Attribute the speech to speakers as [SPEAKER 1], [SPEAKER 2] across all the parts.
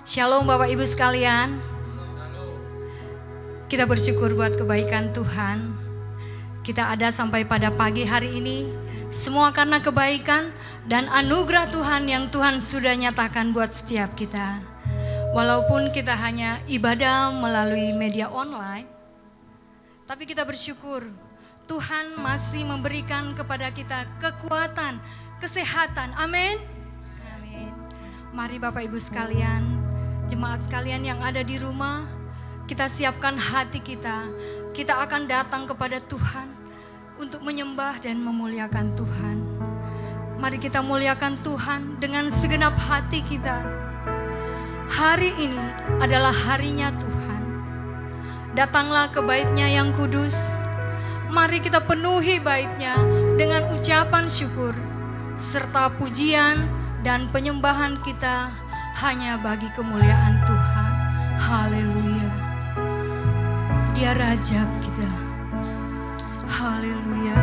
[SPEAKER 1] Shalom Bapak Ibu sekalian. Kita bersyukur buat kebaikan Tuhan. Kita ada sampai pada pagi hari ini. Semua karena kebaikan dan anugerah Tuhan yang Tuhan sudah nyatakan buat setiap kita. Walaupun kita hanya ibadah melalui media online, tapi kita bersyukur Tuhan masih memberikan kepada kita kekuatan, kesehatan. Amin. Amin. Mari Bapak Ibu sekalian, jemaat sekalian yang ada di rumah, kita siapkan hati kita. Kita akan datang kepada Tuhan untuk menyembah dan memuliakan Tuhan. Mari kita muliakan Tuhan dengan segenap hati kita. Hari ini adalah harinya Tuhan. Datanglah ke bait-Nya yang kudus. Mari kita penuhi bait-Nya dengan ucapan syukur serta pujian dan penyembahan kita hanya bagi kemuliaan Tuhan. Haleluya. Dia Raja kita. Haleluya.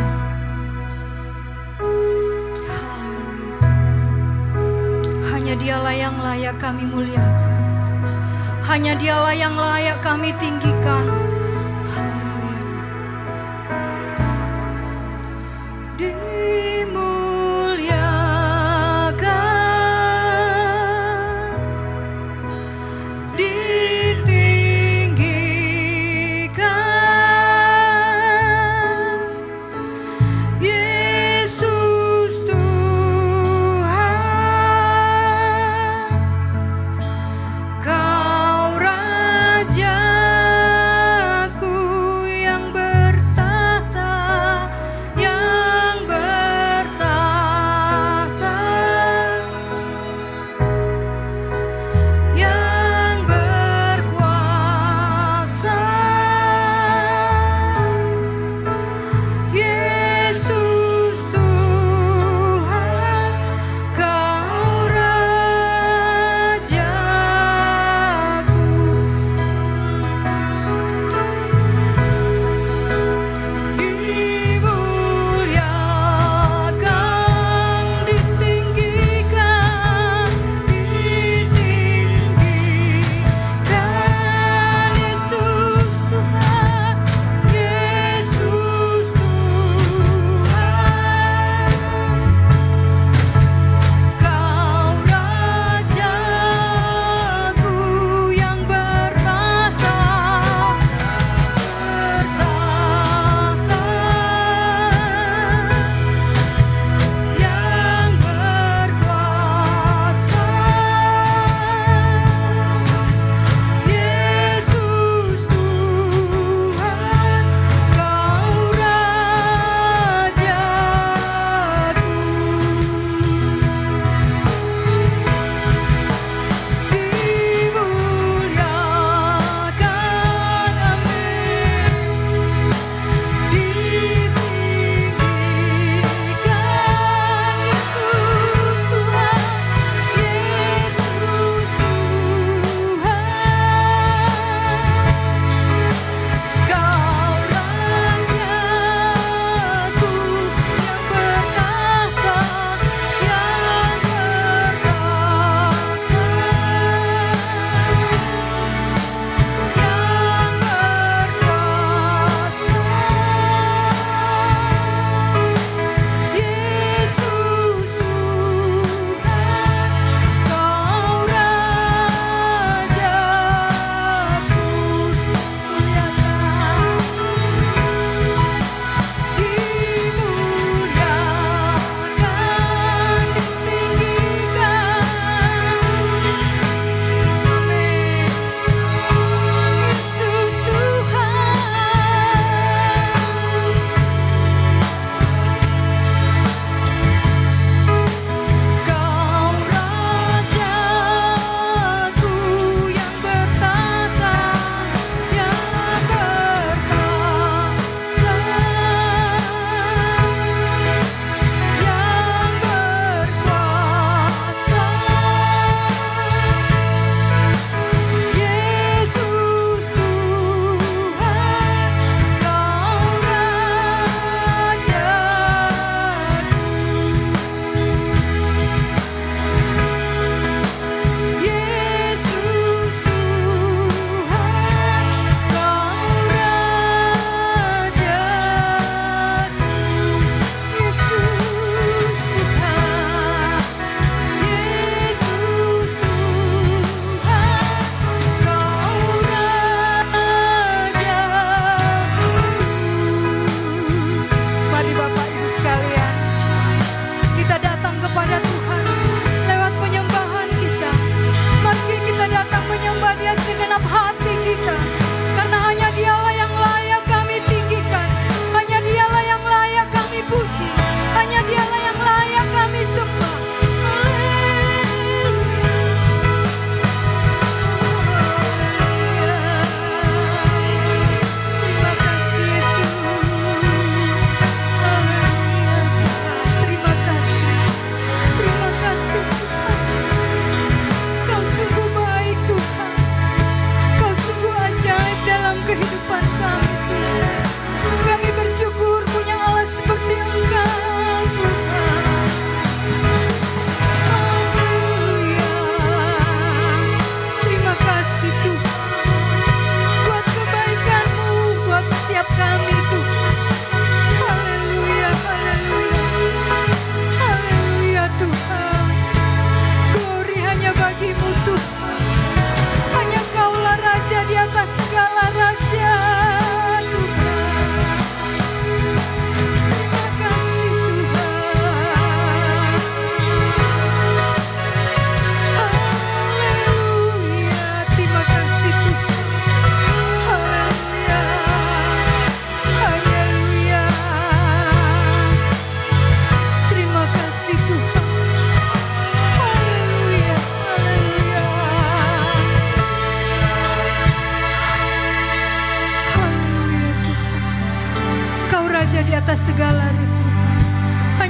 [SPEAKER 1] Haleluya. Hanya Dialah yang layak kami muliakan. Hanya Dialah yang layak kami tinggikan. Haleluya.
[SPEAKER 2] Yang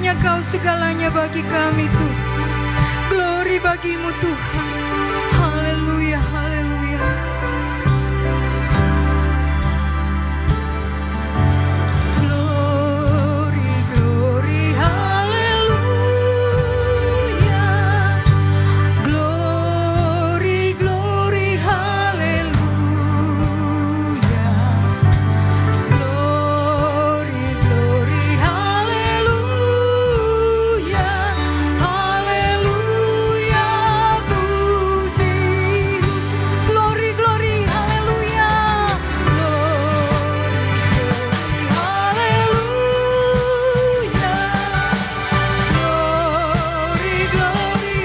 [SPEAKER 1] hanya Kau segalanya bagi kami Tuhan. Glory bagimu Tuhan. Haleluya, haleluya. Glory, glory, haleluya. Glory, glory, haleluya. Glory, glory, haleluya. Haleluya, puji. Glory, glory, haleluya. Glory, glory,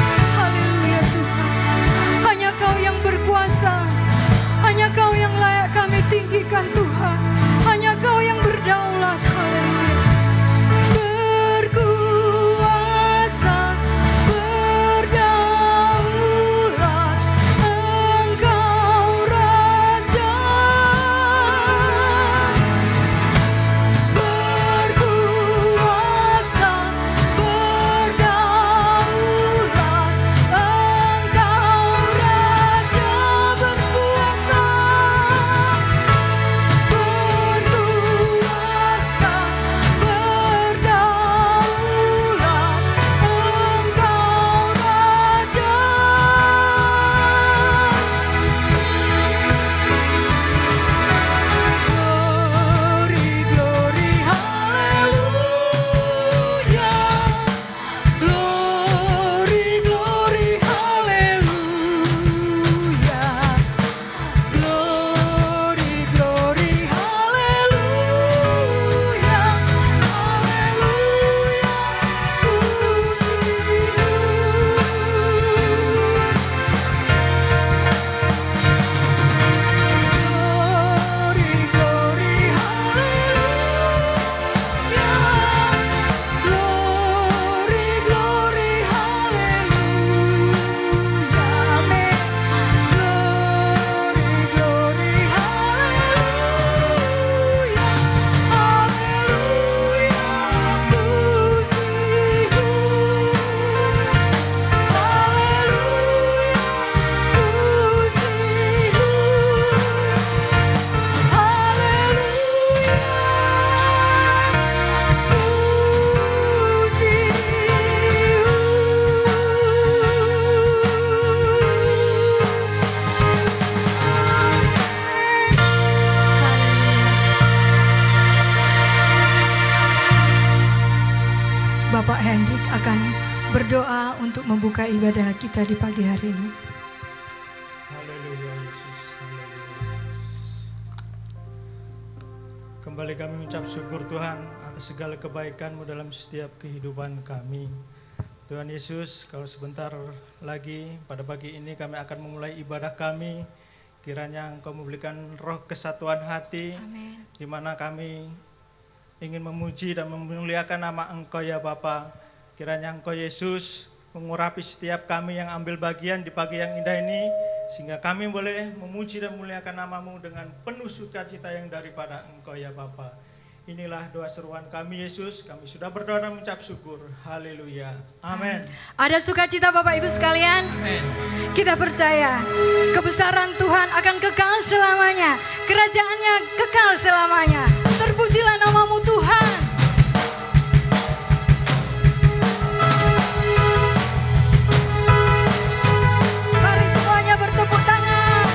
[SPEAKER 1] haleluya Tuhan. Hanya Kau yang berkuasa, hanya Kau yang layak kami tinggikan Tuhan. Hanya Kau yang berdaulat, haleluya. Berkuasa, berdaulat, Engkau Raja. Berkuasa, berdaulat, Engkau Raja berkuasa. Berkuasa, berdaulat, Engkau Raja. Glory, glory, haleluya. Glory, glory, haleluya. Glory, glory, haleluya. Haleluya, Glory, glory, haleluya. Glory, glory, haleluya. Amen. Glory, glory, haleluya. Haleluya, puji. Bapak Hendrik akan berdoa untuk membuka ibadah kita di pagi hari ini.
[SPEAKER 2] Haleluya Yesus, haleluya Yesus. Kembali kami mengucap syukur Tuhan atas segala kebaikan-Mu dalam setiap kehidupan kami. Tuhan Yesus, kalau sebentar lagi pada pagi ini kami akan memulai ibadah kami, kiranya Engkau memberikan roh kesatuan hati,
[SPEAKER 1] Amin.
[SPEAKER 2] di mana kami ingin memuji dan memuliakan nama Engkau ya Bapa. Kiranya Engkau Yesus mengurapi setiap kami yang ambil bagian di pagi yang indah ini, sehingga kami boleh memuji dan memuliakan nama-Mu dengan penuh sukacita yang daripada Engkau ya Bapa. Inilah doa seruan kami Yesus, kami sudah berdoa dan mengucap syukur. Haleluya. Amin.
[SPEAKER 1] Ada sukacita Bapak Ibu sekalian?
[SPEAKER 2] Amin.
[SPEAKER 1] Kita percaya kebesaran Tuhan akan kekal selamanya. Kerajaannya kekal selamanya. Terpujilah nama-Mu Tuhan. Mari semuanya bertepuk tangan.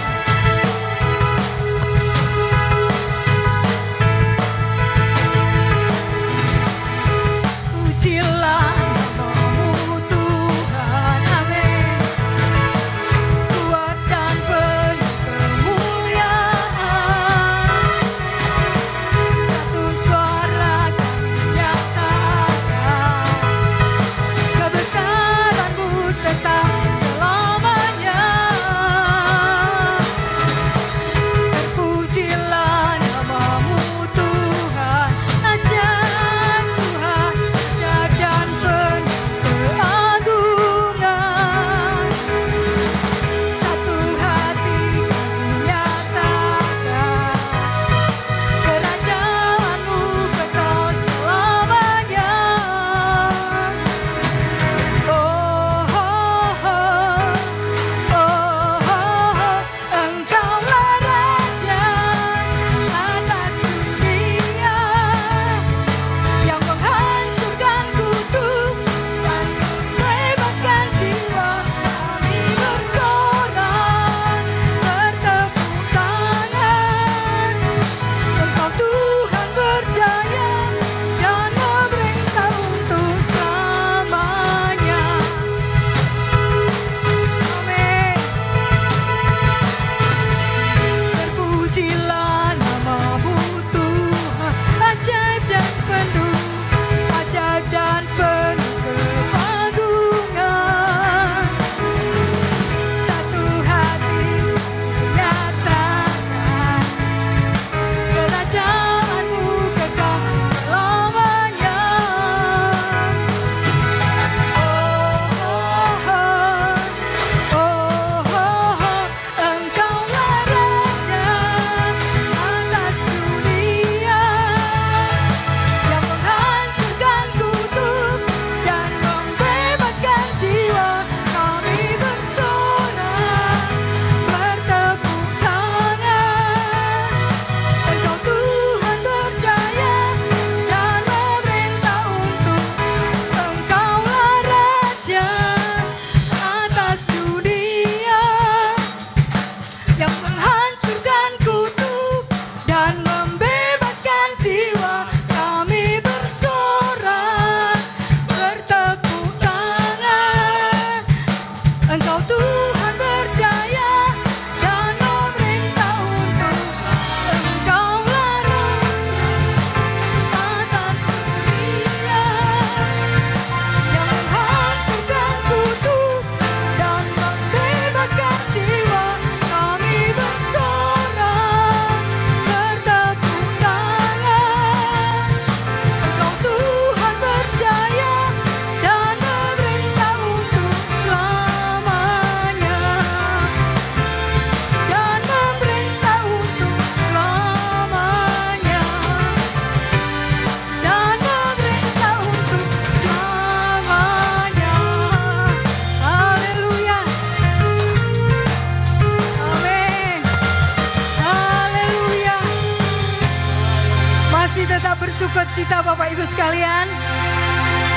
[SPEAKER 1] Ibu sekalian?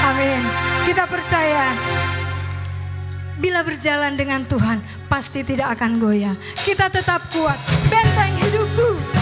[SPEAKER 1] Amin. Kita percaya bila berjalan dengan Tuhan pasti tidak akan goyah. Kita tetap kuat. Benteng hidupku.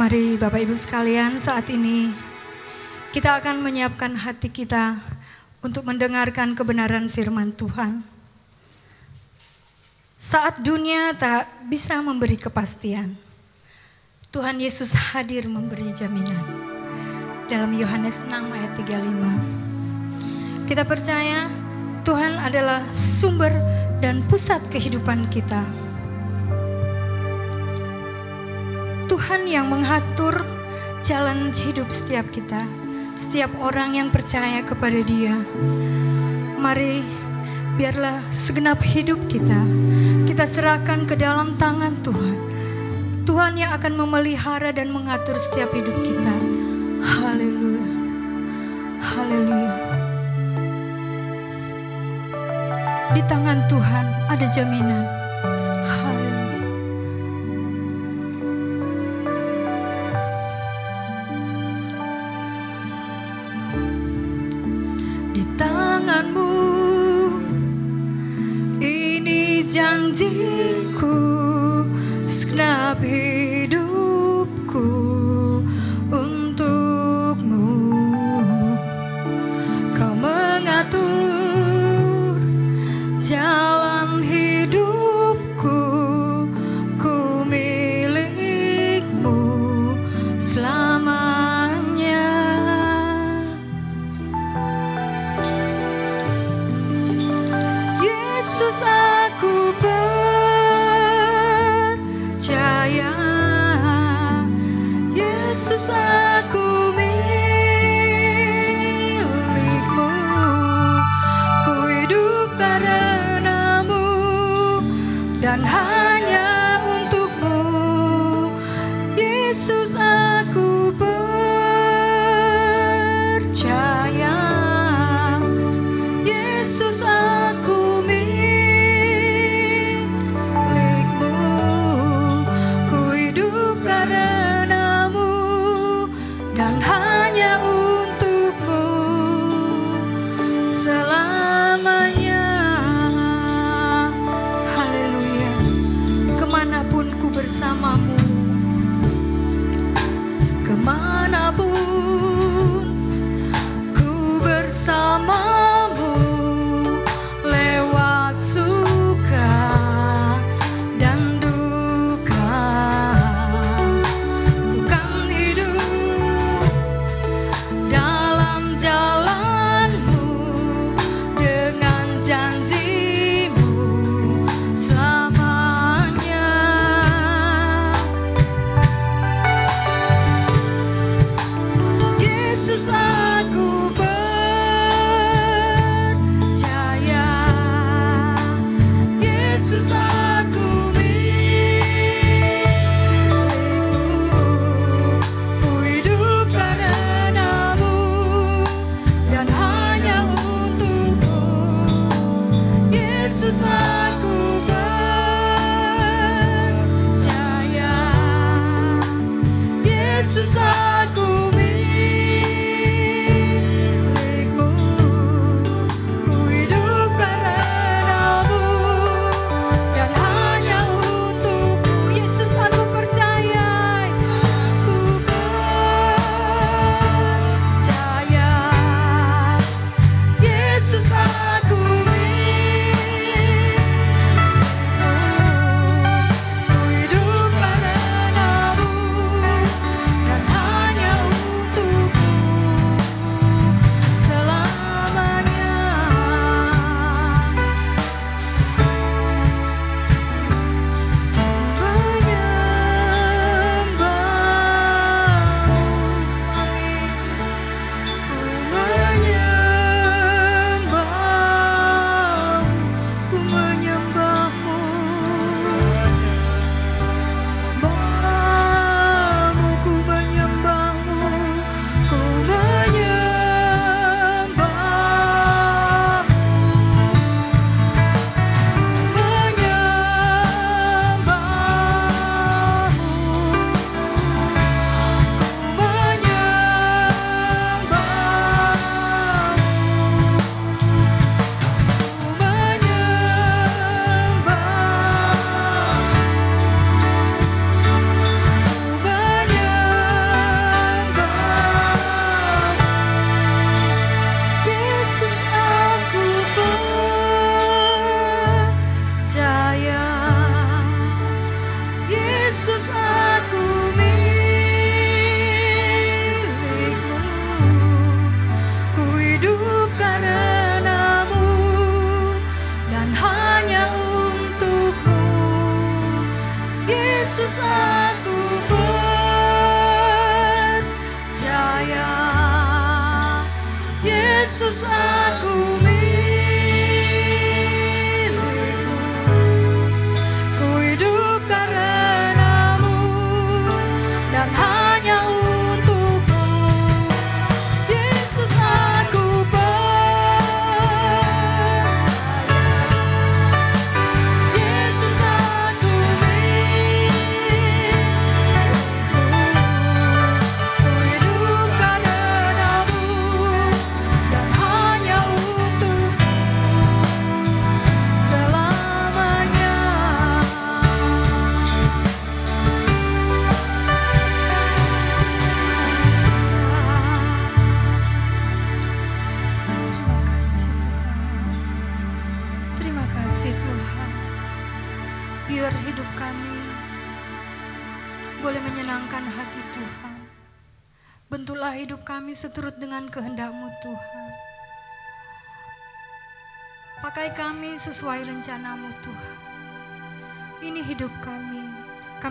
[SPEAKER 1] Mari Bapak Ibu sekalian, saat ini kita akan menyiapkan hati kita untuk mendengarkan kebenaran firman Tuhan. Saat dunia tak bisa memberi kepastian, Tuhan Yesus hadir memberi jaminan. Dalam Yohanes 6 ayat 35. Kita percaya Tuhan adalah sumber dan pusat kehidupan kita. Tuhan yang mengatur jalan hidup setiap kita, setiap orang yang percaya kepada Dia. Mari biarlah segenap hidup kita serahkan ke dalam tangan Tuhan. Tuhan yang akan memelihara dan mengatur setiap hidup kita. Haleluya. Haleluya. Di tangan Tuhan ada jaminan. Haleluya. Di tangan-Mu ini janjiku, segenap hidupku untuk-Mu. Kau mengatur jalan hidupku, ku milik-Mu selamanya. Yesus, aku percaya. Yesus, aku milik-Mu. Ku hidup dan hanya untuk-Mu. Yesus, aku percaya. Yesus, aku milik-Mu. Ku hidup karena-Mu dan hanya untuk-Mu selamanya. Haleluya. Kemanapun ku bersama-Mu, kemanapun ku bersama-Mu, lewat suka dan duka, ku kan hidup dalam jalan-Mu dengan janji-Mu selamanya. Yesus, aku percaya. Yesus, aku milik-Mu. Ku hidup karena-Mu dan hanya untuk-Mu. Yesus, aku percaya. Yesus, aku milik-Mu. Ku hidup karena-Mu dan hanya untuk-Mu. Yesus, aku percaya. Ku percaya. Yesus, aku milik-Mu. Ku hidup karena-Mu dan hanya untuk-Mu selamanya. Ku menyembah-Mu, Bapa-Mu, ku menyembah-Mu, ku menyembah-Mu, Yesus, aku percaya. Yesus, aku milik-Mu. Ku hidup karena-Mu dan hanya untuk-Mu. Yesus, aku percaya. Yesus, aku milik-Mu. Ku hidup karena-Mu dan hanya untuk-Mu. Yesus, aku percaya. Yesus, aku milik-Mu. Ku hidup karena-Mu dan hanya untuk-Mu selamanya. Terima kasih Tuhan. Terima kasih Tuhan. Biar hidup kami boleh menyenangkan hati Tuhan. Bentuklah hidup kami seturut dengan kehendak-Mu Tuhan. Pakai kami sesuai rencana-Mu Tuhan. Ini hidup kami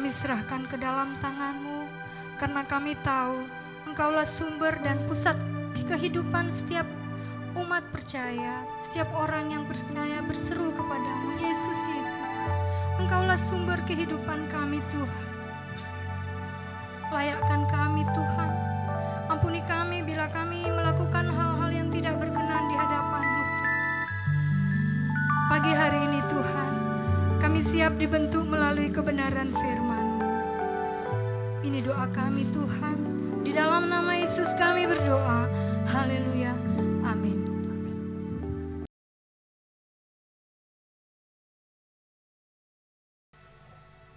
[SPEAKER 1] serahkan ke dalam tangan-Mu, karena kami tahu Engkaulah sumber dan pusat kehidupan setiap umat percaya, setiap orang yang percaya berseru kepadamu, Yesus, Yesus. Engkaulah Engkaulah sumber kehidupan kami Tuhan. Layakkan kami Tuhan. Ampuni kami bila kami melakukan hal-hal yang tidak berkenan di hadapan-Mu Tuhan. Pagi hari ini Tuhan, kami siap dibentuk melalui kebenaran firman-Mu. Ini doa kami Tuhan. Di dalam nama Yesus kami berdoa. Haleluya. Amin.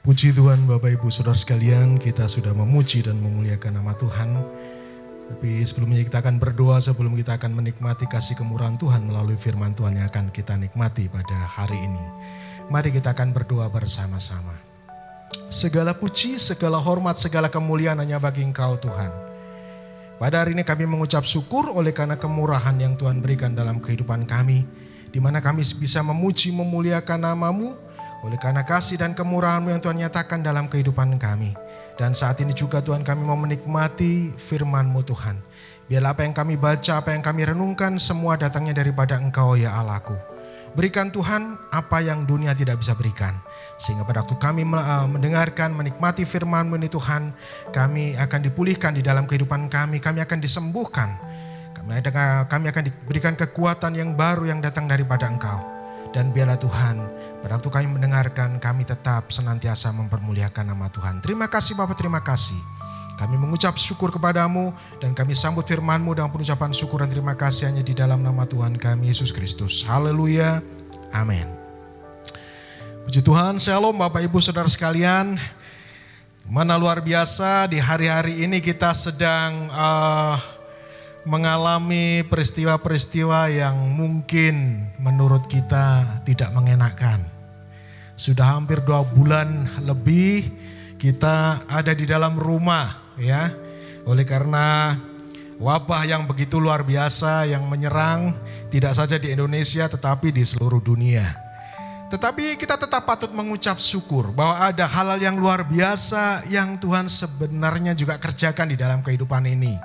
[SPEAKER 3] Puji Tuhan Bapak Ibu Saudara sekalian, kita sudah memuji dan memuliakan nama Tuhan. Tapi sebelumnya kita akan berdoa, sebelum kita akan menikmati kasih kemurahan Tuhan melalui firman Tuhan yang akan kita nikmati pada hari ini. Mari kita akan berdoa bersama-sama. Segala puji, segala hormat, segala kemuliaan hanya bagi Engkau Tuhan. Pada hari ini kami mengucap syukur oleh karena kemurahan yang Tuhan berikan dalam kehidupan kami, di mana kami bisa memuji memuliakan nama-Mu, oleh karena kasih dan kemurahan-Mu yang Tuhan nyatakan dalam kehidupan kami. Dan saat ini juga Tuhan kami mau menikmati firman-Mu Tuhan. Biarlah apa yang kami baca, apa yang kami renungkan semua datangnya daripada Engkau ya Allahku. Berikan Tuhan apa yang dunia tidak bisa berikan. Sehingga pada waktu kami mendengarkan, menikmati firman-Mu ini Tuhan, kami akan dipulihkan di dalam kehidupan kami akan disembuhkan. Kami akan diberikan kekuatan yang baru yang datang daripada Engkau. Dan biarlah Tuhan, pada waktu kami mendengarkan, kami tetap senantiasa mempermuliakan nama Tuhan. Terima kasih Bapa, terima kasih. Kami mengucap syukur kepadamu dan kami sambut firman-Mu dengan pengucapan syukur dan terima kasih hanya di dalam nama Tuhan kami Yesus Kristus. Haleluya, amin. Puji Tuhan, shalom Bapak Ibu Saudara sekalian. Mana luar biasa di hari-hari ini kita sedang mengalami peristiwa-peristiwa yang mungkin menurut kita tidak mengenakan. Sudah hampir 2 bulan lebih kita ada di dalam rumah ya. Oleh karena wabah yang begitu luar biasa yang menyerang tidak saja di Indonesia tetapi di seluruh dunia. Tetapi kita tetap patut mengucap syukur bahwa ada hal-hal yang luar biasa yang Tuhan sebenarnya juga kerjakan di dalam kehidupan ini.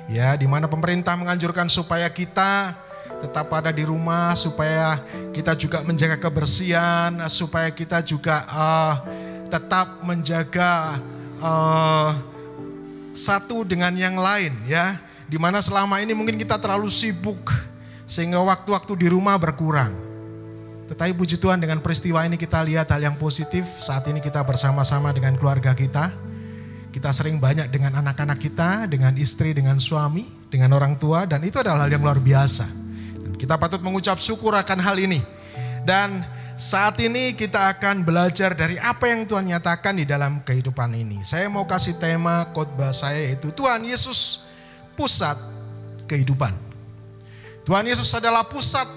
[SPEAKER 3] Ya, di mana pemerintah menganjurkan supaya kita tetap ada di rumah, supaya kita juga menjaga kebersihan, supaya kita juga tetap menjaga satu dengan yang lain ya. Di mana selama ini mungkin kita terlalu sibuk sehingga waktu-waktu di rumah berkurang. Tetapi puji Tuhan dengan peristiwa ini kita lihat hal yang positif. Saat ini kita bersama-sama dengan keluarga kita. Kita sering banyak dengan anak-anak kita, dengan istri, dengan suami, dengan orang tua. Dan itu adalah hal yang luar biasa. Dan kita patut mengucap syukur akan hal ini. Dan saat ini kita akan belajar dari apa yang Tuhan nyatakan di dalam kehidupan ini. Saya mau kasih tema khotbah saya yaitu Tuhan Yesus pusat kehidupan. Tuhan Yesus adalah pusat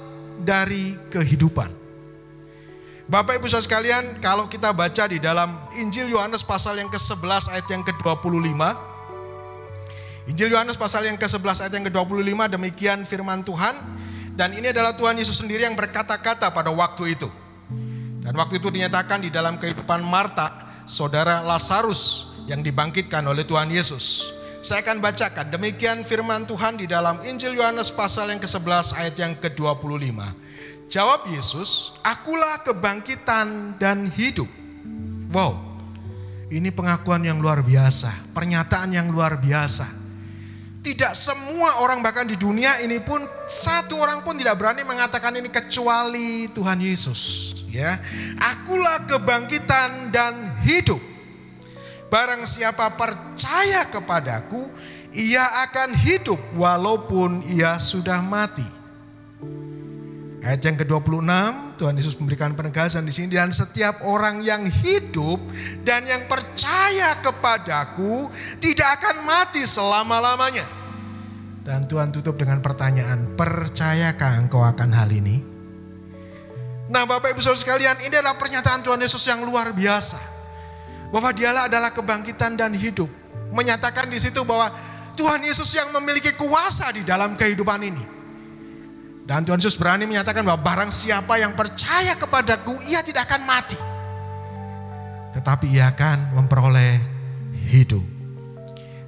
[SPEAKER 3] dari kehidupan. Bapak Ibu Saudara sekalian, kalau kita baca di dalam Injil Yohanes pasal yang ke-11 ayat yang ke-25. Injil Yohanes pasal yang ke-11 ayat yang ke-25, demikian firman Tuhan. Dan ini adalah Tuhan Yesus sendiri yang berkata-kata pada waktu itu. Dan waktu itu dinyatakan di dalam kehidupan Marta, saudara Lazarus yang dibangkitkan oleh Tuhan Yesus. Saya akan bacakan, demikian firman Tuhan di dalam Injil Yohanes pasal yang ke-11 ayat yang ke-25. Jawab Yesus, akulah kebangkitan dan hidup. Wow, ini pengakuan yang luar biasa, pernyataan yang luar biasa. Tidak semua orang bahkan di dunia ini pun, satu orang pun tidak berani mengatakan ini kecuali Tuhan Yesus. Ya, akulah kebangkitan dan hidup. Barang siapa percaya kepadaku, ia akan hidup walaupun ia sudah mati. Ayat yang ke-26, Tuhan Yesus memberikan penegasan di sini, dan setiap orang yang hidup dan yang percaya kepadaku tidak akan mati selama-lamanya. Dan Tuhan tutup dengan pertanyaan, percayakah engkau akan hal ini? Nah Bapak Ibu Saudara sekalian, ini adalah pernyataan Tuhan Yesus yang luar biasa. Bahwa dialah adalah kebangkitan dan hidup. Menyatakan di situ bahwa Tuhan Yesus yang memiliki kuasa di dalam kehidupan ini. Dan Tuhan Yesus berani menyatakan bahwa barang siapa yang percaya kepadaku, ia tidak akan mati. Tetapi ia akan memperoleh hidup.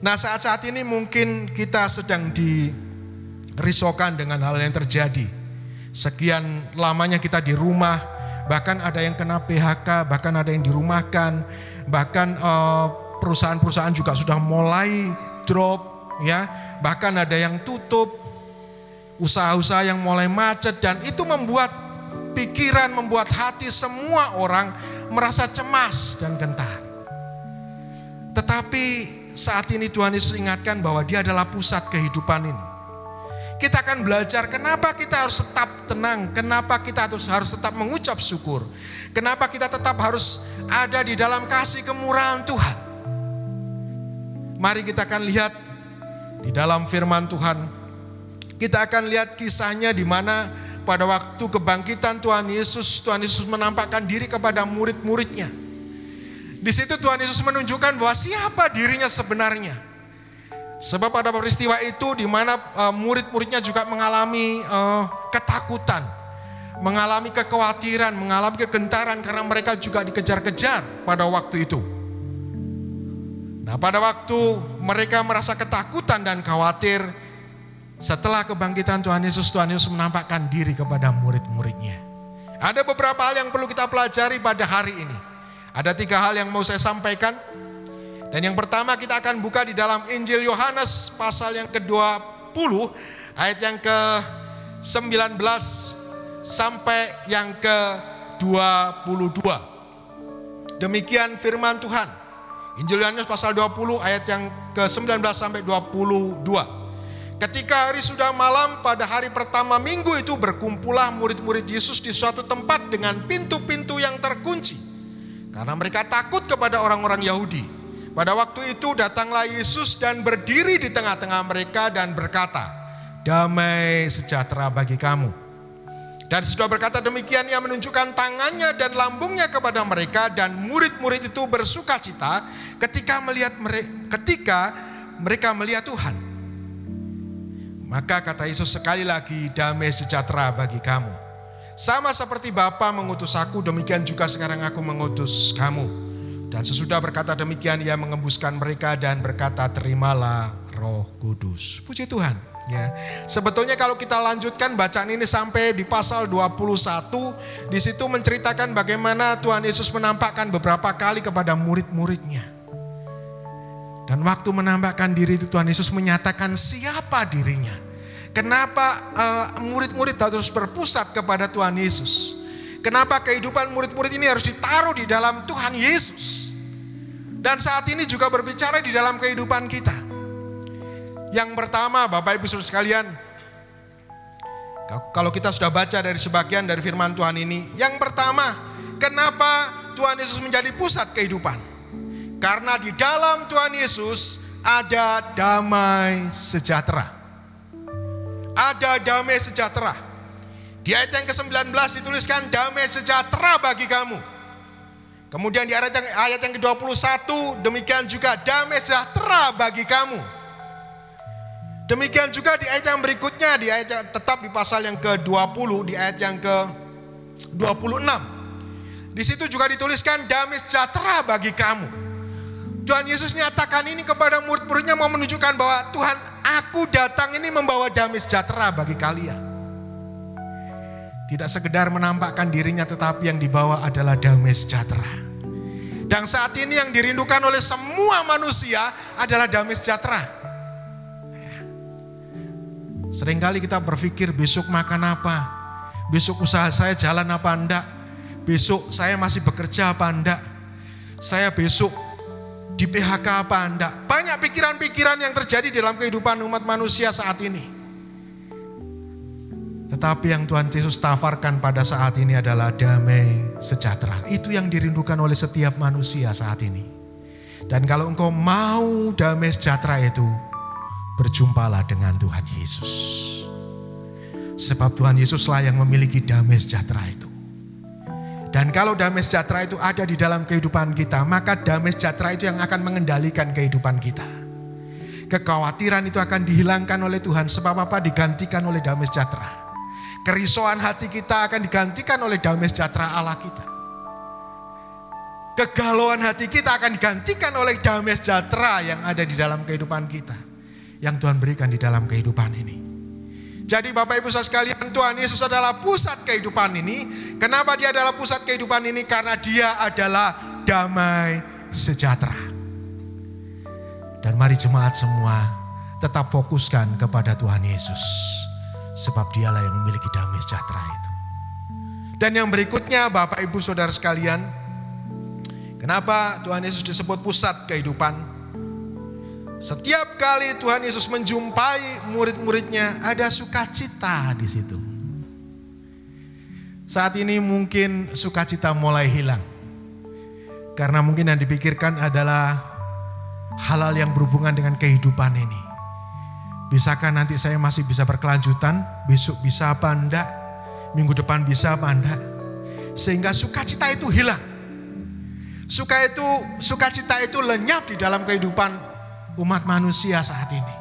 [SPEAKER 3] Nah saat-saat ini mungkin kita sedang dirisaukan dengan hal yang terjadi. Sekian lamanya kita di rumah, bahkan ada yang kena PHK, bahkan ada yang dirumahkan, bahkan perusahaan-perusahaan juga sudah mulai drop, ya, bahkan ada yang tutup, usaha-usaha yang mulai macet, dan itu membuat pikiran, membuat hati semua orang merasa cemas dan gentar. Tetapi saat ini Tuhan Yesus ingatkan bahwa Dia adalah pusat kehidupan ini. Kita akan belajar kenapa kita harus tetap tenang, kenapa kita harus tetap mengucap syukur, kenapa kita tetap harus ada di dalam kasih kemurahan Tuhan. Mari kita akan lihat di dalam firman Tuhan. Kita akan lihat kisahnya di mana pada waktu kebangkitan Tuhan Yesus menampakkan diri kepada murid-muridnya. Di situ Tuhan Yesus menunjukkan bahwa siapa dirinya sebenarnya. Sebab pada peristiwa itu di mana murid-muridnya juga mengalami ketakutan, mengalami kekhawatiran, mengalami kegentaran karena mereka juga dikejar-kejar pada waktu itu. Nah, pada waktu mereka merasa ketakutan dan khawatir, setelah kebangkitan Tuhan Yesus menampakkan diri kepada murid-muridnya. Ada beberapa hal yang perlu kita pelajari pada hari ini. Ada 3 hal yang mau saya sampaikan. Dan yang pertama kita akan buka di dalam Injil Yohanes pasal yang ke-20 ayat yang ke-19 sampai yang ke-22. Demikian firman Tuhan. Injil Yohanes pasal 20 ayat yang ke-19 sampai 22. Ketika hari sudah malam pada hari pertama minggu itu, berkumpullah murid-murid Yesus di suatu tempat dengan pintu-pintu yang terkunci. Karena mereka takut kepada orang-orang Yahudi. Pada waktu itu datanglah Yesus dan berdiri di tengah-tengah mereka dan berkata, "Damai sejahtera bagi kamu." Dan sesudah berkata demikian, Ia menunjukkan tangannya dan lambungnya kepada mereka, dan murid-murid itu bersukacita ketika mereka melihat Tuhan. Maka kata Yesus sekali lagi, "Damai sejahtera bagi kamu. Sama seperti Bapa mengutus aku, demikian juga sekarang aku mengutus kamu." Dan sesudah berkata demikian, Ia mengembuskan mereka dan berkata, "Terimalah Roh Kudus." Puji Tuhan. Ya, sebetulnya kalau kita lanjutkan bacaan ini sampai di pasal 21, di situ menceritakan bagaimana Tuhan Yesus menampakkan beberapa kali kepada murid-muridnya. Dan waktu menampakkan diri itu Tuhan Yesus menyatakan siapa dirinya. Kenapa murid-murid harus berpusat kepada Tuhan Yesus? Kenapa kehidupan murid-murid ini harus ditaruh di dalam Tuhan Yesus? Dan saat ini juga berbicara di dalam kehidupan kita. Yang pertama, Bapak Ibu Saudara sekalian, kalau kita sudah baca dari sebagian dari firman Tuhan ini, yang pertama, kenapa Tuhan Yesus menjadi pusat kehidupan? Karena di dalam Tuhan Yesus ada damai sejahtera. Ada damai sejahtera. Di ayat yang ke-19 dituliskan damai sejahtera bagi kamu. Kemudian di ayat yang ke-21 demikian juga damai sejahtera bagi kamu. Demikian juga di ayat yang berikutnya, di ayat yang tetap di pasal yang ke-20, di ayat yang ke-26. Di situ juga dituliskan damai sejahtera bagi kamu. Tuhan Yesus nyatakan ini kepada murid-muridnya, mau menunjukkan bahwa Tuhan, aku datang ini membawa damai sejahtera bagi kalian. Tidak sekedar menampakkan dirinya, tetapi yang dibawa adalah damai sejahtera. Dan saat ini yang dirindukan oleh semua manusia adalah damai sejahtera. Seringkali kita berpikir besok makan apa, besok usaha saya jalan apa enggak, besok saya masih bekerja apa enggak, saya besok di PHK apa enggak. Banyak pikiran-pikiran yang terjadi dalam kehidupan umat manusia saat ini. Tetapi yang Tuhan Yesus tawarkan pada saat ini adalah damai sejahtera. Itu yang dirindukan oleh setiap manusia saat ini. Dan kalau engkau mau damai sejahtera itu, berjumpalah dengan Tuhan Yesus. Sebab Tuhan Yesuslah yang memiliki damai sejahtera itu. Dan kalau damai sejahtera itu ada di dalam kehidupan kita, maka damai sejahtera itu yang akan mengendalikan kehidupan kita. Kekhawatiran itu akan dihilangkan oleh Tuhan. Sebab apa? Digantikan oleh damai sejahtera. Kerisauan hati kita akan digantikan oleh damai sejahtera Allah kita. Kegalauan hati kita akan digantikan oleh damai sejahtera yang ada di dalam kehidupan kita, yang Tuhan berikan di dalam kehidupan ini. Jadi Bapak Ibu Saudara sekalian, Tuhan Yesus adalah pusat kehidupan ini. Kenapa dia adalah pusat kehidupan ini? Karena dia adalah damai sejahtera. Dan mari jemaat semua tetap fokuskan kepada Tuhan Yesus. Sebab dialah yang memiliki damai sejahtera itu. Dan yang berikutnya Bapak Ibu Saudara sekalian, kenapa Tuhan Yesus disebut pusat kehidupan? Setiap kali Tuhan Yesus menjumpai murid-muridnya, ada sukacita di situ. Saat ini mungkin sukacita mulai hilang. Karena mungkin yang dipikirkan adalah hal-hal yang berhubungan dengan kehidupan ini. Bisakah nanti saya masih bisa berkelanjutan? Besok bisa apa enggak? Minggu depan bisa apa enggak? Sehingga sukacita itu hilang. Sukacita itu lenyap di dalam kehidupan umat manusia saat ini.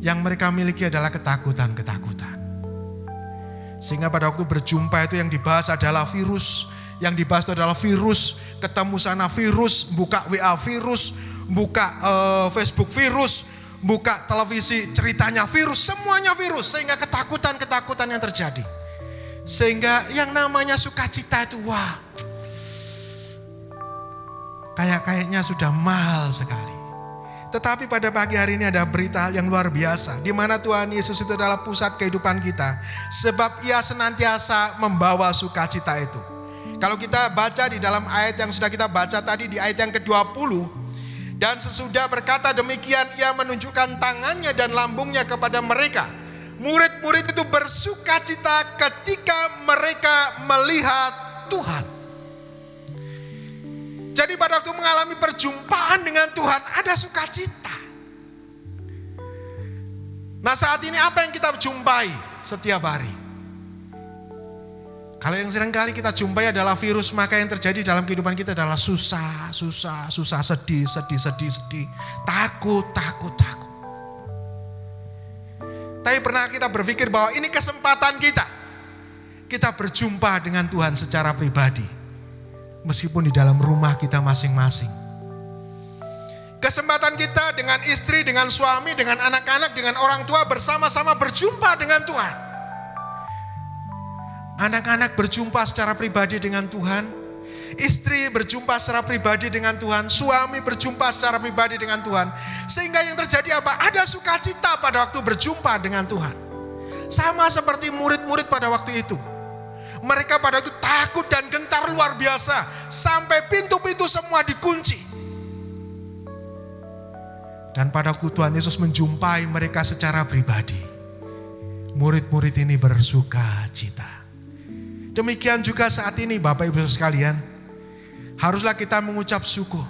[SPEAKER 3] Yang mereka miliki adalah ketakutan-ketakutan. Sehingga pada waktu berjumpa itu yang dibahas adalah virus. Yang dibahas itu adalah virus, ketemu sana virus, buka WA virus, buka Facebook virus, buka televisi ceritanya virus, semuanya virus. Sehingga ketakutan-ketakutan yang terjadi. Sehingga yang namanya sukacita itu kayaknya sudah mahal sekali. Tetapi pada pagi hari ini ada berita yang luar biasa, di mana Tuhan Yesus itu adalah pusat kehidupan kita. Sebab ia senantiasa membawa sukacita itu. Kalau kita baca di dalam ayat yang sudah kita baca tadi, di ayat yang ke-20. Dan sesudah berkata demikian, ia menunjukkan tangannya dan lambungnya kepada mereka. Murid-murid itu bersukacita ketika mereka melihat Tuhan. Jadi pada waktu mengalami perjumpaan dengan Tuhan ada sukacita. Nah saat ini apa yang kita jumpai setiap hari? Kalau yang seringkali kita jumpai adalah virus, maka yang terjadi dalam kehidupan kita adalah susah, sedih, takut. Tapi pernah kita berpikir bahwa ini kesempatan kita berjumpa dengan Tuhan secara pribadi. Meskipun di dalam rumah kita masing-masing. Kesempatan kita dengan istri, dengan suami, dengan anak-anak, dengan orang tua bersama-sama berjumpa dengan Tuhan. Anak-anak berjumpa secara pribadi dengan Tuhan. Istri berjumpa secara pribadi dengan Tuhan. Suami berjumpa secara pribadi dengan Tuhan. Sehingga yang terjadi apa? Ada sukacita pada waktu berjumpa dengan Tuhan. Sama seperti murid-murid pada waktu itu. Mereka pada itu takut dan gentar luar biasa. Sampai pintu-pintu semua dikunci. Dan pada waktu Tuhan Yesus menjumpai mereka secara pribadi, murid-murid ini bersuka cita. Demikian juga saat ini Bapak Ibu sekalian, haruslah kita mengucap syukur.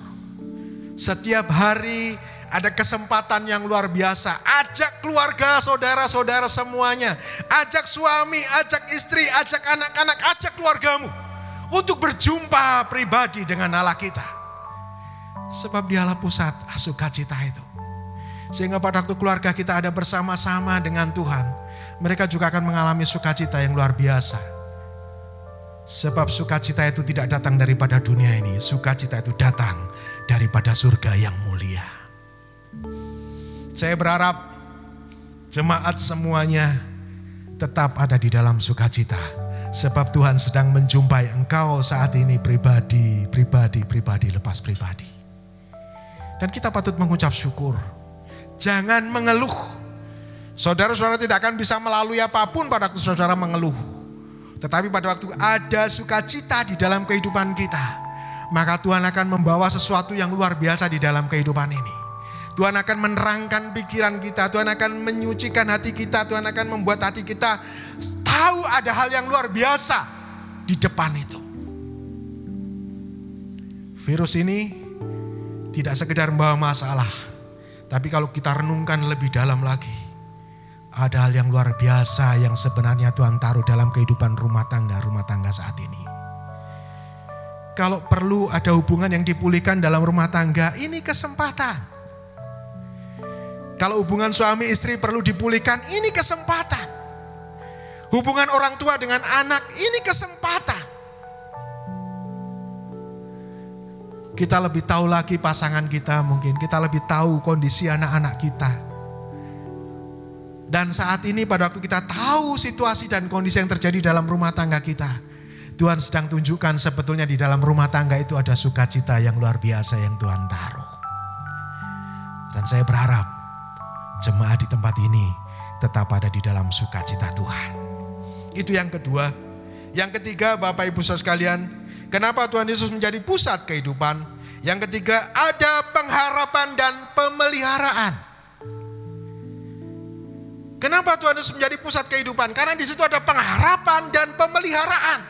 [SPEAKER 3] Setiap hari ada kesempatan yang luar biasa. Ajak keluarga, saudara-saudara semuanya. Ajak suami, ajak istri, ajak anak-anak, ajak keluargamu. Untuk berjumpa pribadi dengan Allah kita. Sebab dialah pusat sukacita itu. Sehingga pada waktu keluarga kita ada bersama-sama dengan Tuhan, mereka juga akan mengalami sukacita yang luar biasa. Sebab sukacita itu tidak datang daripada dunia ini. Sukacita itu datang daripada surga yang mulia. Saya berharap jemaat semuanya tetap ada di dalam sukacita. Sebab Tuhan sedang menjumpai engkau saat ini pribadi, lepas pribadi. Dan kita patut mengucap syukur. Jangan mengeluh. Saudara-saudara tidak akan bisa melalui apapun pada waktu saudara mengeluh. Tetapi pada waktu ada sukacita di dalam kehidupan kita, maka Tuhan akan membawa sesuatu yang luar biasa di dalam kehidupan ini. Tuhan akan menerangkan pikiran kita, Tuhan akan menyucikan hati kita, Tuhan akan membuat hati kita tahu ada hal yang luar biasa di depan itu. Virus ini tidak sekedar membawa masalah, tapi kalau kita renungkan lebih dalam lagi, ada hal yang luar biasa yang sebenarnya Tuhan taruh dalam kehidupan rumah tangga saat ini. Kalau perlu ada hubungan yang dipulihkan dalam rumah tangga, ini kesempatan. Kalau hubungan suami istri perlu dipulihkan, ini kesempatan. Hubungan orang tua dengan anak, ini kesempatan. Kita lebih tahu lagi pasangan kita mungkin, kita lebih tahu kondisi anak-anak kita. Dan saat ini pada waktu kita tahu situasi dan kondisi yang terjadi dalam rumah tangga kita, Tuhan sedang tunjukkan sebetulnya di dalam rumah tangga itu ada sukacita yang luar biasa yang Tuhan taruh. Dan saya berharap jemaat di tempat ini tetap ada di dalam sukacita Tuhan. Itu yang kedua. Yang ketiga, Bapak Ibu Saudara sekalian, kenapa Tuhan Yesus menjadi pusat kehidupan? Yang ketiga, ada pengharapan dan pemeliharaan. Kenapa Tuhan Yesus menjadi pusat kehidupan? Karena di situ ada pengharapan dan pemeliharaan.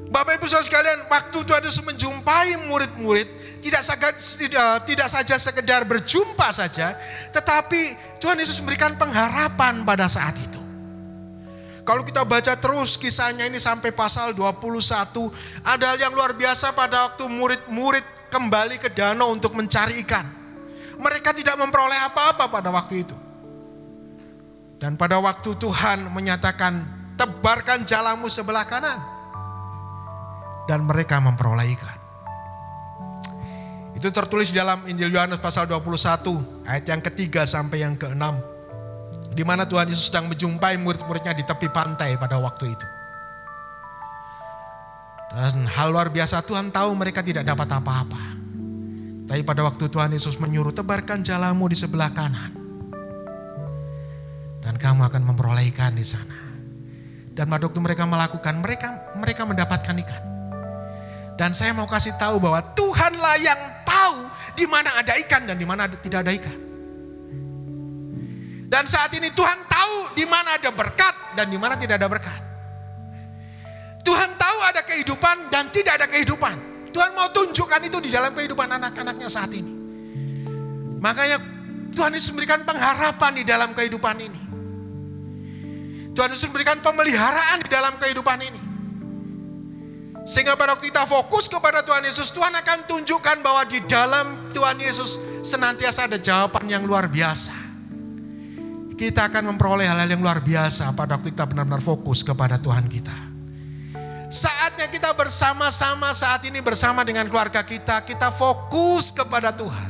[SPEAKER 3] Bapak Ibu Saudara sekalian, waktu Tuhan Yesus menjumpai murid-murid, tidak saja sekedar berjumpa saja, tetapi Tuhan Yesus memberikan pengharapan pada saat itu. Kalau kita baca terus kisahnya ini sampai pasal 21, ada hal yang luar biasa pada waktu murid-murid kembali ke danau untuk mencari ikan. Mereka tidak memperoleh apa-apa pada waktu itu. Dan pada waktu Tuhan menyatakan, tebarkan jalamu sebelah kanan. Dan mereka memperoleh ikan. Itu tertulis di dalam Injil Yohanes pasal 21, ayat yang ketiga sampai yang ke-6. Di mana Tuhan Yesus sedang menjumpai murid-muridnya di tepi pantai pada waktu itu. Dan hal luar biasa, Tuhan tahu mereka tidak dapat apa-apa. Tapi pada waktu Tuhan Yesus menyuruh, tebarkan jalamu di sebelah kanan. Dan kamu akan memperoleh ikan di sana. Dan pada waktu mereka melakukan, mereka mendapatkan ikan. Dan saya mau kasih tahu bahwa Tuhanlah yang tahu di mana ada ikan dan di mana tidak ada ikan. Dan saat ini Tuhan tahu di mana ada berkat dan di mana tidak ada berkat. Tuhan tahu ada kehidupan dan tidak ada kehidupan. Tuhan mau tunjukkan itu di dalam kehidupan anak-anaknya saat ini. Makanya Tuhan Yesus memberikan pengharapan di dalam kehidupan ini. Tuhan Yesus memberikan pemeliharaan di dalam kehidupan ini. Sehingga pada waktu kita fokus kepada Tuhan Yesus, Tuhan akan tunjukkan bahwa di dalam Tuhan Yesus senantiasa ada jawaban yang luar biasa. Kita akan memperoleh hal-hal yang luar biasa pada waktu kita benar-benar fokus kepada Tuhan kita. Saatnya kita bersama-sama saat ini bersama dengan keluarga kita, kita fokus kepada Tuhan.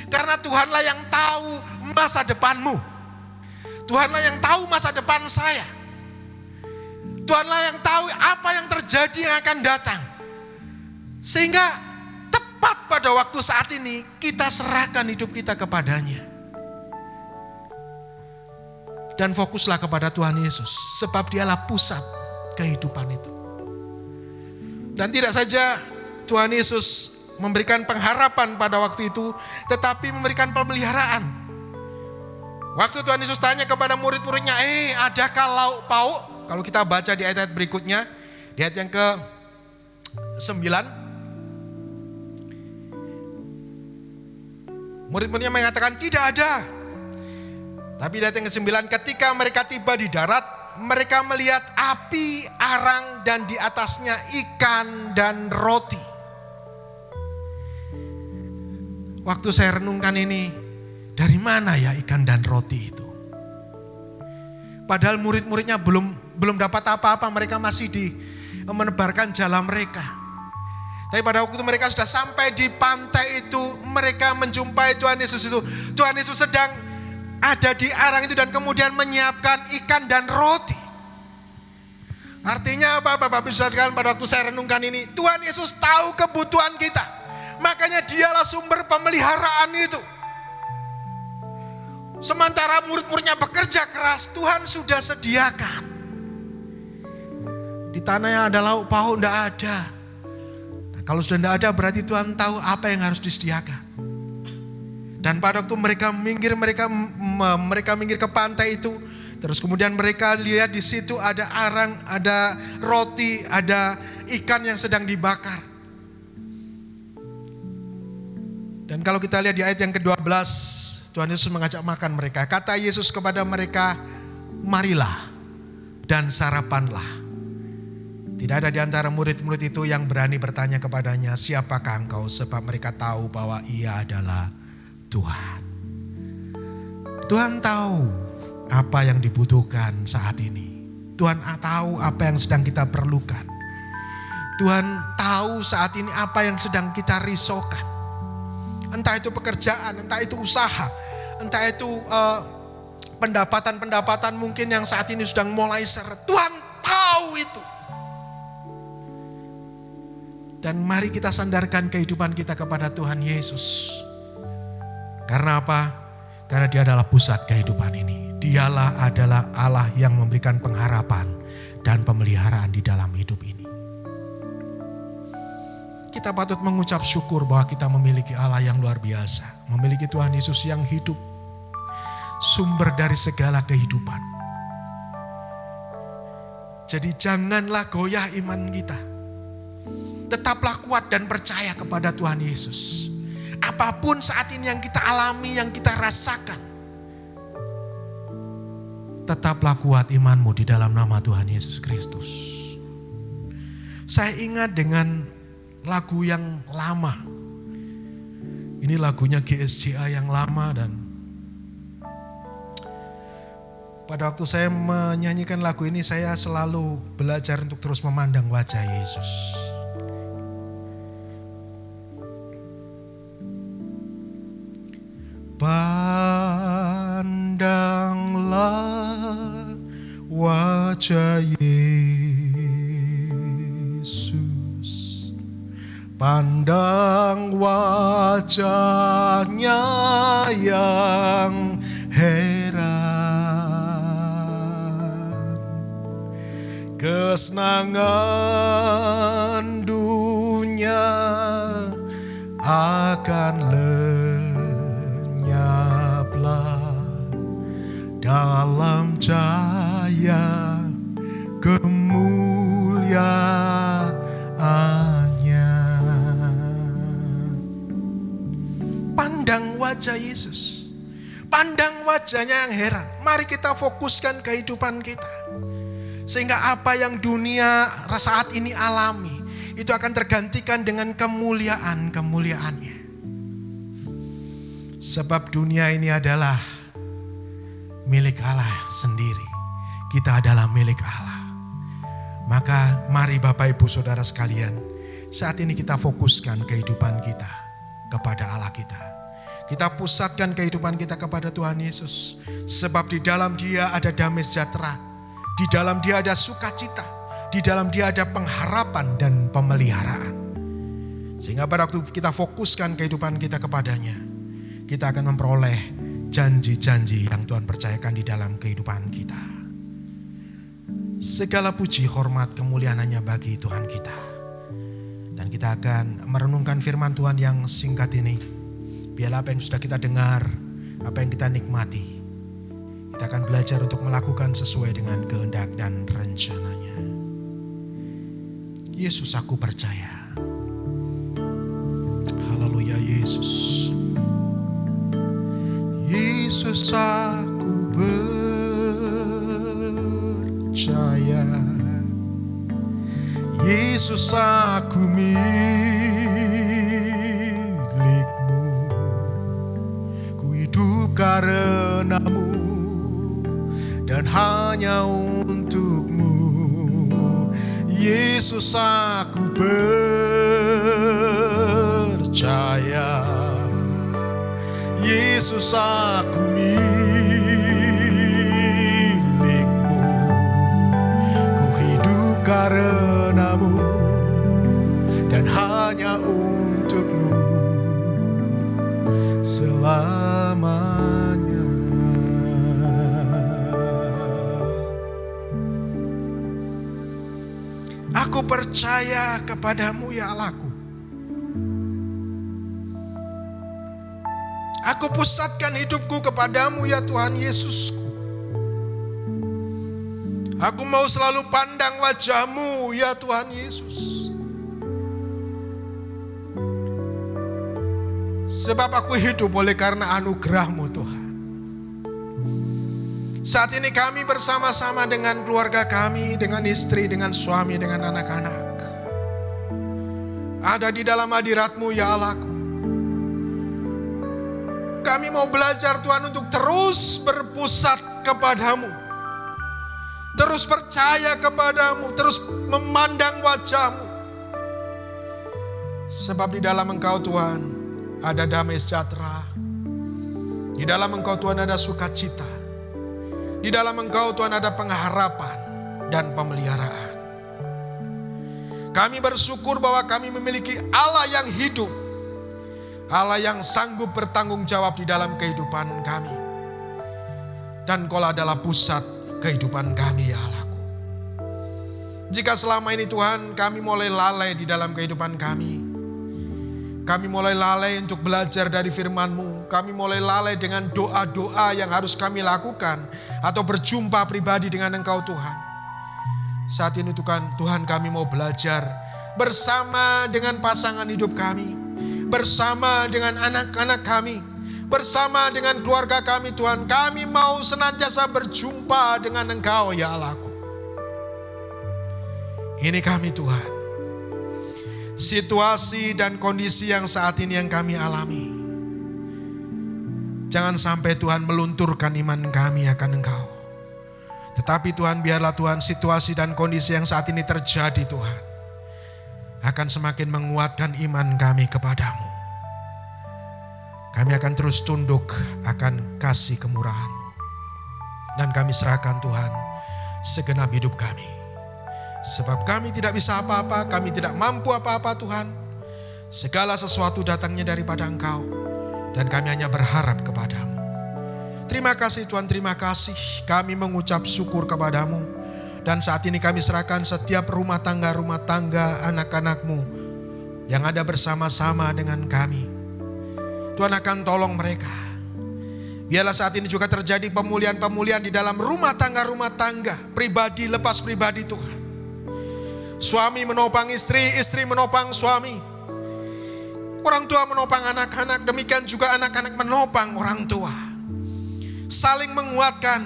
[SPEAKER 3] Karena Tuhanlah yang tahu masa depanmu. Tuhanlah yang tahu masa depan saya. Tuhanlah yang tahu apa yang terjadi yang akan datang. Sehingga tepat pada waktu saat ini kita serahkan hidup kita kepadanya. Dan fokuslah kepada Tuhan Yesus, sebab Dialah pusat kehidupan itu. Dan tidak saja Tuhan Yesus memberikan pengharapan pada waktu itu, tetapi memberikan pemeliharaan. Waktu Tuhan Yesus tanya kepada murid-muridnya, adakah lauk pauk? Kalau kita baca di ayat-ayat berikutnya, di ayat yang ke-9, murid-muridnya mengatakan tidak ada. Tapi di ayat yang ke-9, ketika mereka tiba di darat, mereka melihat api, arang, dan di atasnya ikan dan roti. Waktu saya renungkan ini, dari mana ya ikan dan roti itu? Padahal murid-muridnya belum dapat apa-apa, mereka masih menebarkan jala mereka. Tapi pada waktu mereka sudah sampai di pantai itu, mereka menjumpai Tuhan Yesus itu. Tuhan Yesus sedang ada di arang itu dan kemudian menyiapkan ikan dan roti. Artinya apa Bapak Ibu Saudara, pada waktu saya renungkan ini, Tuhan Yesus tahu kebutuhan kita. Makanya Dialah sumber pemeliharaan itu. Sementara murid-muridnya bekerja keras, Tuhan sudah sediakan. Di tanah yang ada lauk pauk tidak ada. Nah, kalau sudah tidak ada berarti Tuhan tahu apa yang harus disediakan. Dan pada waktu mereka minggir ke pantai itu, terus kemudian mereka lihat di situ ada arang, ada roti, ada ikan yang sedang dibakar. Dan kalau kita lihat di ayat yang ke-12, Tuhan Yesus mengajak makan mereka. Kata Yesus kepada mereka, marilah dan sarapanlah. Tidak ada di antara murid-murid itu yang berani bertanya kepadanya, siapakah engkau? Sebab mereka tahu bahwa Ia adalah Tuhan. Tuhan tahu apa yang dibutuhkan saat ini. Tuhan tahu apa yang sedang kita perlukan. Tuhan tahu saat ini apa yang sedang kita risaukan. Entah itu pekerjaan, entah itu usaha, entah itu pendapatan-pendapatan mungkin yang saat ini sedang mulai seret. Tuhan tahu itu. Dan mari kita sandarkan kehidupan kita kepada Tuhan Yesus. Karena apa? Karena Dia adalah pusat kehidupan ini. Dialah adalah Allah yang memberikan pengharapan dan pemeliharaan di dalam hidup ini. Kita patut mengucap syukur bahwa kita memiliki Allah yang luar biasa. Memiliki Tuhan Yesus yang hidup. Sumber dari segala kehidupan. Jadi janganlah goyah iman kita. Tetaplah kuat dan percaya kepada Tuhan Yesus. Apapun saat ini yang kita alami, yang kita rasakan. Tetaplah kuat imanmu di dalam nama Tuhan Yesus Kristus. Saya ingat dengan lagu yang lama. Ini lagunya GSJA yang lama, dan pada waktu saya menyanyikan lagu ini saya selalu belajar untuk terus memandang wajah Yesus. Pandanglah wajah Yesus, pandang wajahnya yang heran, kesenangan dunia akan dalam cahaya kemuliaannya. Pandang wajah Yesus, pandang wajahnya yang heran. Mari kita fokuskan kehidupan kita, sehingga apa yang dunia saat ini alami itu akan tergantikan dengan kemuliaannya. Sebab dunia ini adalah milik Allah sendiri. Kita adalah milik Allah. Maka mari Bapak Ibu Saudara sekalian, saat ini kita fokuskan kehidupan kita kepada Allah kita. Kita pusatkan kehidupan kita kepada Tuhan Yesus. Sebab di dalam Dia ada damai sejahtera. Di dalam Dia ada sukacita. Di dalam Dia ada pengharapan dan pemeliharaan. Sehingga pada waktu kita fokuskan kehidupan kita kepadanya, kita akan memperoleh janji-janji yang Tuhan percayakan di dalam kehidupan kita. Segala puji, hormat, kemuliaan hanya bagi Tuhan kita. Dan kita akan merenungkan firman Tuhan yang singkat ini. Biarlah apa yang sudah kita dengar, apa yang kita nikmati, kita akan belajar untuk melakukan sesuai dengan kehendak dan rencananya. Yesus, aku percaya. Haleluya Yesus. Yesus, aku percaya. Yesus, aku milik-Mu. Ku hidup karena-Mu dan hanya untuk-Mu. Yesus, aku percaya. Yesus, aku milik-Mu. Ku hidup karena-Mu dan hanya untuk-Mu selamanya. Aku percaya kepadamu ya Allahku. Aku pusatkan hidupku kepadamu ya Tuhan Yesusku. Aku mau selalu pandang wajah-Mu ya Tuhan Yesus. Sebab aku hidup oleh karena anugerah-Mu Tuhan. Saat ini kami bersama-sama dengan keluarga kami, dengan istri, dengan suami, dengan anak-anak, ada di dalam hadirat-Mu ya Allahku. Kami mau belajar Tuhan untuk terus berpusat kepadamu. Terus percaya kepadamu, terus memandang wajah-Mu. Sebab di dalam Engkau Tuhan ada damai sejahtera. Di dalam Engkau Tuhan ada sukacita. Di dalam Engkau Tuhan ada pengharapan dan pemeliharaan. Kami bersyukur bahwa kami memiliki Allah yang hidup. Allah yang sanggup bertanggung jawab di dalam kehidupan kami. Dan Engkau adalah pusat kehidupan kami, ya Allahku. Jika selama ini Tuhan kami mulai lalai di dalam kehidupan kami. Kami mulai lalai untuk belajar dari firman-Mu. Kami mulai lalai dengan doa-doa yang harus kami lakukan. Atau berjumpa pribadi dengan Engkau Tuhan. Saat ini Tuhan kami mau belajar bersama dengan pasangan hidup kami. Bersama dengan anak-anak kami. Bersama dengan keluarga kami Tuhan. Kami mau senantiasa berjumpa dengan Engkau, ya Allahku. Ini kami Tuhan. Situasi dan kondisi yang saat ini yang kami alami. Jangan sampai Tuhan melunturkan iman kami akan Engkau. Tetapi Tuhan, biarlah Tuhan situasi dan kondisi yang saat ini terjadi Tuhan akan semakin menguatkan iman kami kepadamu. Kami akan terus tunduk akan kasih kemurahan-Mu. Dan kami serahkan Tuhan segenap hidup kami. Sebab kami tidak bisa apa-apa, kami tidak mampu apa-apa Tuhan. Segala sesuatu datangnya daripada Engkau. Dan kami hanya berharap kepadamu. Terima kasih Tuhan, terima kasih. Kami mengucap syukur kepadamu. Dan saat ini kami serahkan setiap rumah tangga anak-anak-Mu yang ada bersama-sama dengan kami. Tuhan akan tolong mereka. Biarlah saat ini juga terjadi pemulihan-pemulihan di dalam rumah tangga pribadi lepas pribadi Tuhan. Suami menopang istri, istri menopang suami. Orang tua menopang anak-anak, demikian juga anak-anak menopang orang tua. Saling menguatkan,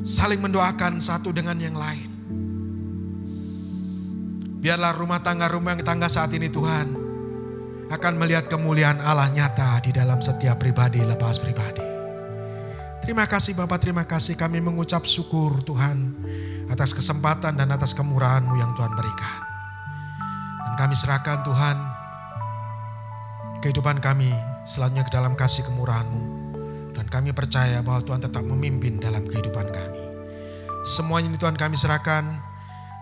[SPEAKER 3] saling mendoakan satu dengan yang lain. Biarlah rumah tangga saat ini Tuhan akan melihat kemuliaan Allah nyata di dalam setiap pribadi lepas pribadi. Terima kasih Bapak, terima kasih, kami mengucap syukur Tuhan atas kesempatan dan atas kemurahan-Mu yang Tuhan berikan. Dan kami serahkan Tuhan kehidupan kami selanjutnya ke dalam kasih kemurahan-Mu. Dan kami percaya bahwa Tuhan tetap memimpin dalam kehidupan kami. Semuanya ini Tuhan kami serahkan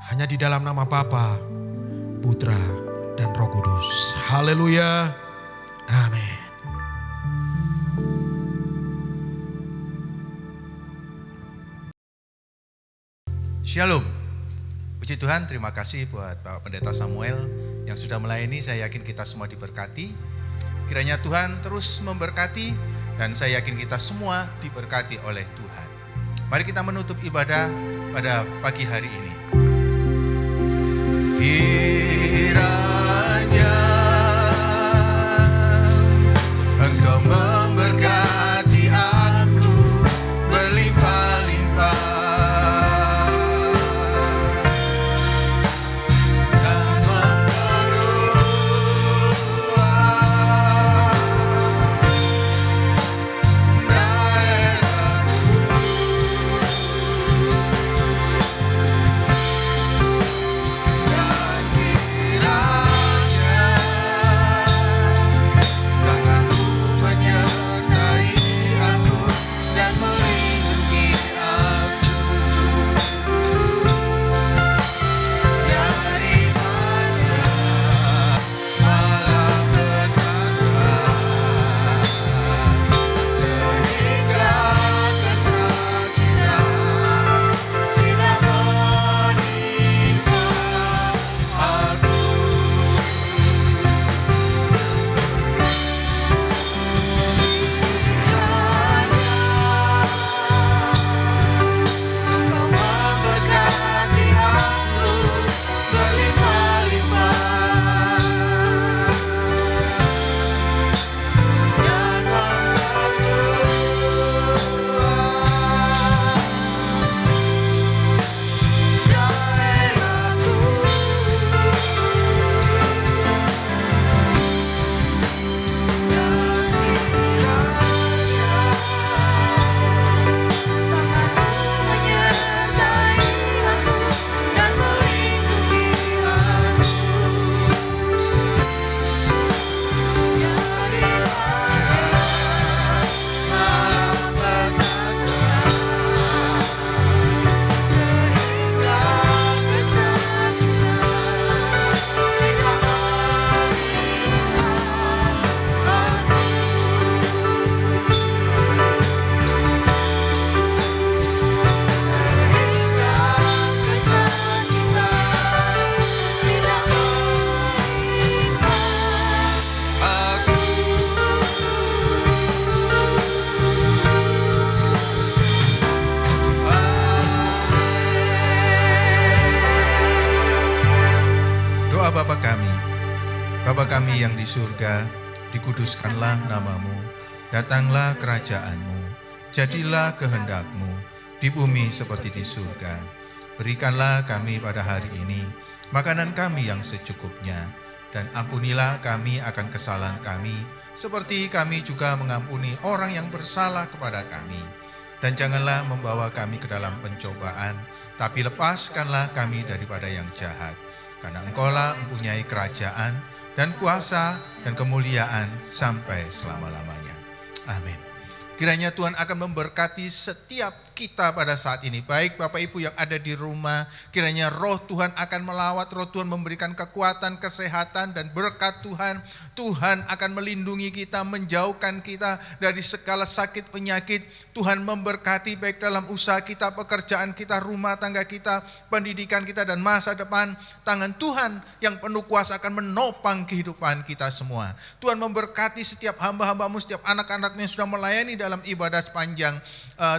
[SPEAKER 3] hanya di dalam nama Bapa, Putra, dan Roh Kudus. Haleluya. Amin.
[SPEAKER 4] Shalom. Puji Tuhan, terima kasih buat Bapak Pendeta Samuel yang sudah melayani. Saya yakin kita semua diberkati. Kiranya Tuhan terus memberkati dan saya yakin kita semua diberkati oleh Tuhan. Mari kita menutup ibadah pada pagi hari ini. Kiranya Engkau memberkati aku berlimpah-limpah. Kira kami yang di surga, dikuduskanlah namamu, datanglah kerajaan-mu, jadilah kehendak-mu, di bumi seperti di surga. Berikanlah kami pada hari ini makanan kami yang secukupnya, dan ampunilah kami akan kesalahan kami, seperti kami juga mengampuni orang yang bersalah kepada kami. Dan janganlah membawa kami ke dalam pencobaan, tapi lepaskanlah kami daripada yang jahat. Karena Engkaulah mempunyai kerajaan dan kuasa dan kemuliaan sampai selama-lamanya. Amin. Kiranya Tuhan akan memberkati setiap kita pada saat ini. Baik Bapak Ibu yang ada di rumah, kiranya roh Tuhan akan melawat, roh Tuhan memberikan kekuatan, kesehatan, dan berkat Tuhan. Tuhan akan melindungi kita, menjauhkan kita dari segala sakit penyakit. Tuhan memberkati baik dalam usaha kita, pekerjaan kita, rumah tangga kita, pendidikan kita, dan masa depan. Tangan Tuhan yang penuh kuasa akan menopang kehidupan kita semua. Tuhan memberkati setiap hamba-hambamu, setiap anak-anakmu yang sudah melayani dalam ibadah sepanjang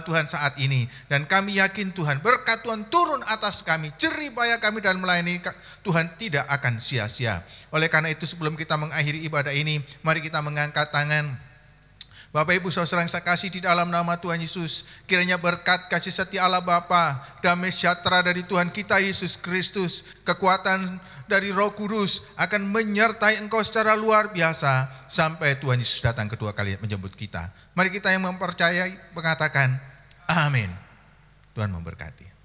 [SPEAKER 4] Tuhan saat ini. Dan kami yakin Tuhan, berkat Tuhan turun atas kami, jerih payah kami dalam melayani Tuhan tidak akan sia-sia. Oleh karena itu sebelum kita mengakhiri ibadah ini, mari kita mengangkat tangan. Bapak Ibu saudara yang saya kasih di dalam nama Tuhan Yesus, kiranya berkat kasih setia Allah Bapa, damai sejahtera dari Tuhan kita Yesus Kristus, kekuatan dari Roh Kudus akan menyertai engkau secara luar biasa sampai Tuhan Yesus datang kedua kali menjemput kita. Mari kita yang mempercayai mengatakan amin. Tuhan memberkati.